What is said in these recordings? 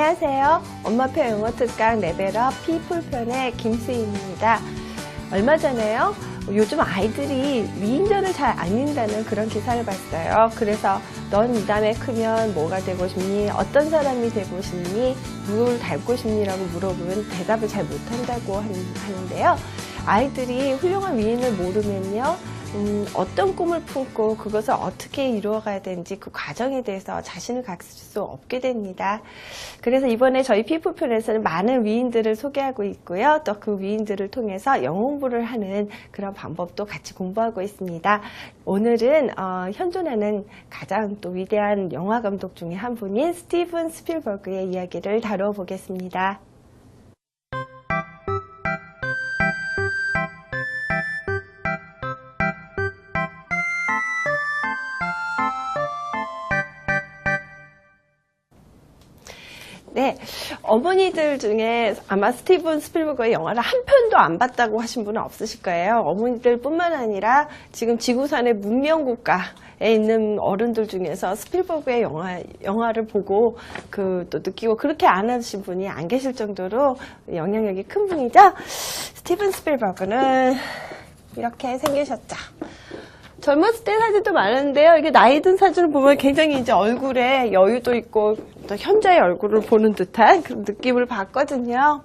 안녕하세요. 엄마표 영어 특강 레벨업 피플 편의 김수희입니다. 얼마 전에요. 요즘 아이들이 위인전을 잘 안 읽는다는 그런 기사를 봤어요. 그래서 넌 이 다음에 크면 뭐가 되고 싶니? 어떤 사람이 되고 싶니? 누굴 닮고 싶니? 라고 물어보면 대답을 잘 못한다고 하는데요. 아이들이 훌륭한 위인을 모르면요. 어떤 꿈을 품고 그것을 어떻게 이루어가야 되는지 그 과정에 대해서 자신을 갖출 수 없게 됩니다. 그래서 이번에 저희 피플편에서는 많은 위인들을 소개하고 있고요. 또 그 위인들을 통해서 영어 공부를 하는 그런 방법도 같이 공부하고 있습니다. 오늘은 현존하는 가장 또 위대한 영화 감독 중에 한 분인 스티븐 스필버그의 이야기를 다뤄보겠습니다. 네, 어머니들 중에 아마 스티븐 스필버그의 영화를 한 편도 안 봤다고 하신 분은 없으실 거예요. 어머니들 뿐만 아니라 지금 지구상의 문명국가에 있는 어른들 중에서 스필버그의 영화를 보고 또 느끼고 그렇게 안 하신 분이 안 계실 정도로 영향력이 큰 분이죠. 스티븐 스필버그는 이렇게 생기셨죠. 젊었을 때 사진도 많은데요. 이게 나이 든 사진을 보면 굉장히 이제 얼굴에 여유도 있고 또 현자의 얼굴을 보는 듯한 그런 느낌을 받거든요.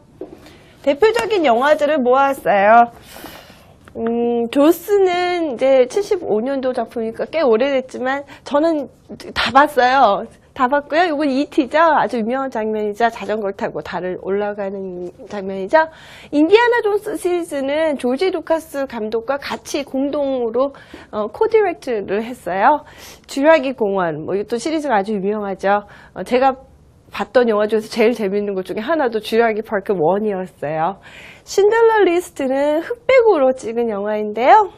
대표적인 영화들을 모았어요. 조스는 이제 75년도 작품이니까 꽤 오래됐지만 저는 다 봤어요. 다 봤고요. 이건 E.T.죠. 아주 유명한 장면이자 자전거를 타고 달을 올라가는 장면이죠. 인디아나 존스 시리즈는 조지 루카스 감독과 같이 공동으로 코디렉트를 했어요. 쥐라기 공원, 이것도 시리즈가 아주 유명하죠. 제가 봤던 영화 중에서 제일 재밌는 것 중에 하나도 쥐라기 파크 1이었어요. 신들러 리스트는 흑백으로 찍은 영화인데요.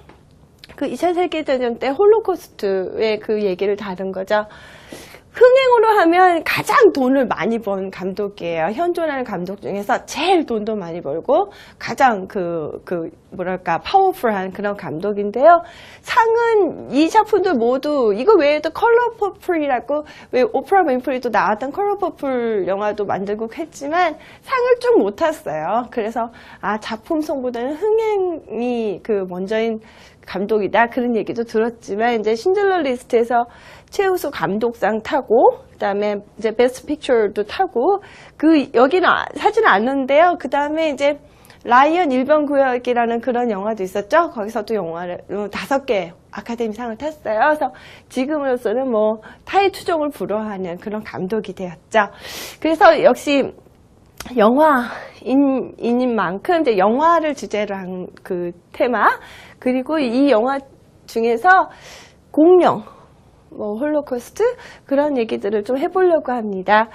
그 2차 세계대전 때 홀로코스트의 그 얘기를 다룬 거죠. 흥행으로 하면 가장 돈을 많이 번 감독이에요. 현존하는 감독 중에서 제일 돈도 많이 벌고 가장 뭐랄까 파워풀한 그런 감독인데요. 상은 이 작품들 모두 이거 외에도 컬러 퍼플이라고 왜 오프라 윈프리도 나왔던 컬러 퍼플 영화도 만들고 했지만 상을 좀 못 탔어요. 그래서 작품성보다는 흥행이 먼저인 감독이다 그런 얘기도 들었지만 이제 신들러 리스트에서 최우수 감독상 타고 그다음에 이제 베스트 픽처도 타고 여기는 사진은 않는데요. 그다음에 이제 라이언 일병 구역이라는 그런 영화도 있었죠. 거기서도 영화를 5개 아카데미상을 탔어요. 그래서 지금으로서는 타의 추종을 불허하는 그런 감독이 되었죠. 그래서 역시 영화인인 만큼 이제 영화를 주제로 한 그 테마 그리고 이 영화 중에서 공룡, 홀로코스트 그런 얘기들을 좀 해보려고 합니다.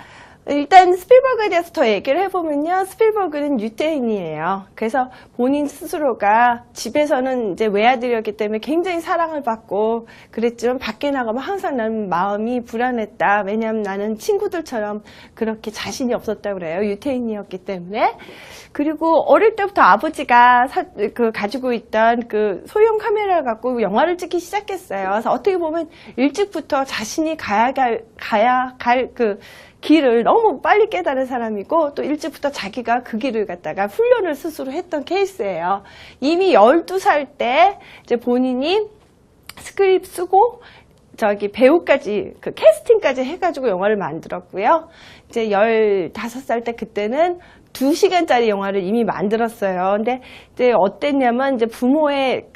일단 스필버그에 대해서 더 얘기를 해보면요. 스필버그는 유태인이에요. 그래서 본인 스스로가 집에서는 이제 외아들이었기 때문에 굉장히 사랑을 받고 그랬지만 밖에 나가면 항상 나는 마음이 불안했다. 왜냐하면 나는 친구들처럼 그렇게 자신이 없었다고 그래요. 유태인이었기 때문에. 그리고 어릴 때부터 아버지가 가지고 있던 소형 카메라를 갖고 영화를 찍기 시작했어요. 그래서 어떻게 보면 일찍부터 자신이 가야 갈 길을 너무 빨리 깨달은 사람이고 또 일찍부터 자기가 그 길을 갖다가 훈련을 스스로 했던 케이스예요. 이미 12살 때 이제 본인이 스크립 쓰고 배우까지 캐스팅까지 해가지고 영화를 만들었고요. 이제 15살 때 그때는 2시간짜리 영화를 이미 만들었어요. 근데 이제 어땠냐면 이제 부모의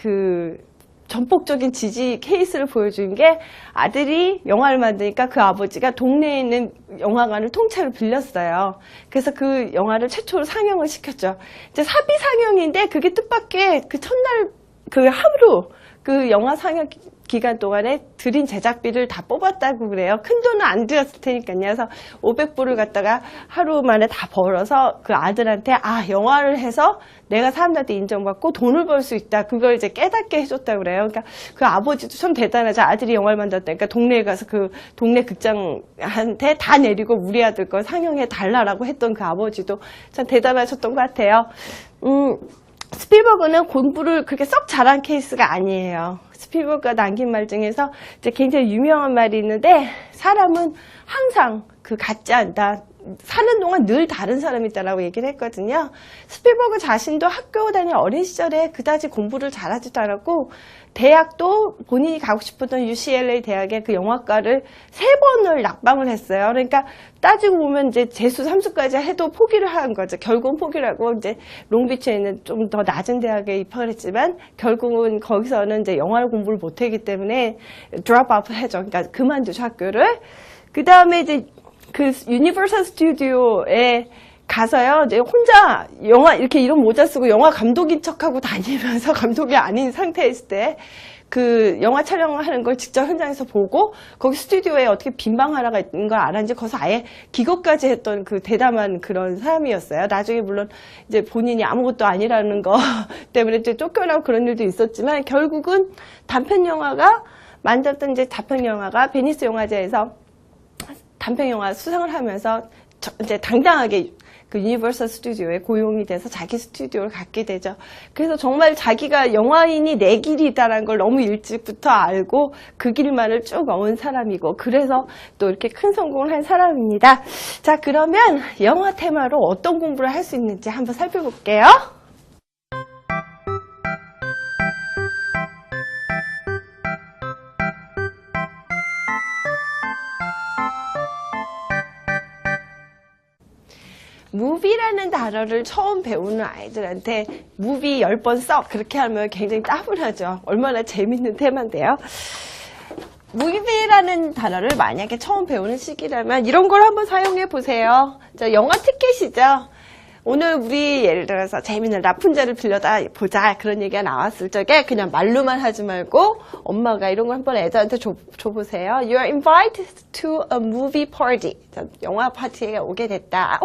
전폭적인 지지 케이스를 보여준 게 아들이 영화를 만드니까 그 아버지가 동네에 있는 영화관을 통째로 빌렸어요. 그래서 그 영화를 최초로 상영을 시켰죠. 이제 사비 상영인데 그게 뜻밖의 첫날 하루 영화 상영 기간 동안에 들인 제작비를 다 뽑았다고 그래요. 큰 돈은 안 들였을 테니까요. 그래서 500불을 갖다가 하루 만에 다 벌어서 그 아들한테 영화를 해서 내가 사람들한테 인정받고 돈을 벌 수 있다. 그걸 이제 깨닫게 해줬다고 그래요. 그러니까 그 아버지도 참 대단하죠. 아들이 영화를 만들었다니까 동네에 가서 동네 극장한테 다 내리고 우리 아들 거 상영해 달라고 했던 그 아버지도 참 대단하셨던 것 같아요. 스필버그는 공부를 그렇게 썩 잘한 케이스가 아니에요. 스필버그가 남긴 말 중에서 이제 굉장히 유명한 말이 있는데 사람은 항상 같지 않다. 사는 동안 늘 다른 사람이다라고 얘기를 했거든요. 스필버그 자신도 학교 다니는 어린 시절에 그다지 공부를 잘하지도 않았고 대학도 본인이 가고 싶었던 UCLA 대학의 그 영화과를 3번을 낙방을 했어요. 그러니까 따지고 보면 이제 재수 3수까지 해도 포기를 한 거죠. 결국은 포기를 하고 이제 롱비치에 있는 좀 더 낮은 대학에 입학을 했지만 결국은 거기서는 이제 영화 공부를 못하기 때문에 드롭아웃 해죠. 그러니까 그만두죠, 학교를. 그 다음에 이제 그 유니버설 스튜디오에 가서요, 이제 혼자 영화, 이렇게 이런 모자 쓰고 영화 감독인 척하고 다니면서 감독이 아닌 상태에 있을 때 그 영화 촬영하는 걸 직접 현장에서 보고 거기 스튜디오에 어떻게 빈방 하나가 있는 걸 알았는지 거기서 아예 기겁까지 했던 그 대담한 그런 사람이었어요. 나중에 물론 이제 본인이 아무것도 아니라는 거 때문에 이제 쫓겨나고 그런 일도 있었지만 결국은 단편 영화가 만들었던 이제 단편 영화가 베니스 영화제에서 단편 영화 수상을 하면서 이제 당당하게 그 유니버설 스튜디오에 고용이 돼서 자기 스튜디오를 갖게 되죠. 그래서 정말 자기가 영화인이 내 길이다라는 걸 너무 일찍부터 알고 그 길만을 쭉 온 사람이고 그래서 또 이렇게 큰 성공을 한 사람입니다. 자, 그러면 영화 테마로 어떤 공부를 할 수 있는지 한번 살펴볼게요. 무비라는 단어를 처음 배우는 아이들한테 무비 10번 써 그렇게 하면 굉장히 따분하죠. 얼마나 재밌는 테마인데요. 무비라는 단어를 만약에 처음 배우는 시기라면 이런 걸 한번 사용해 보세요. 자, 영화 티켓이죠. 오늘 우리 예를 들어서 재밌는 라푼젤을 빌려다 보자 그런 얘기가 나왔을 적에 그냥 말로만 하지 말고 엄마가 이런 걸 한번 애들한테 줘보세요. You are invited to a movie party. 자, 영화 파티에 오게 됐다.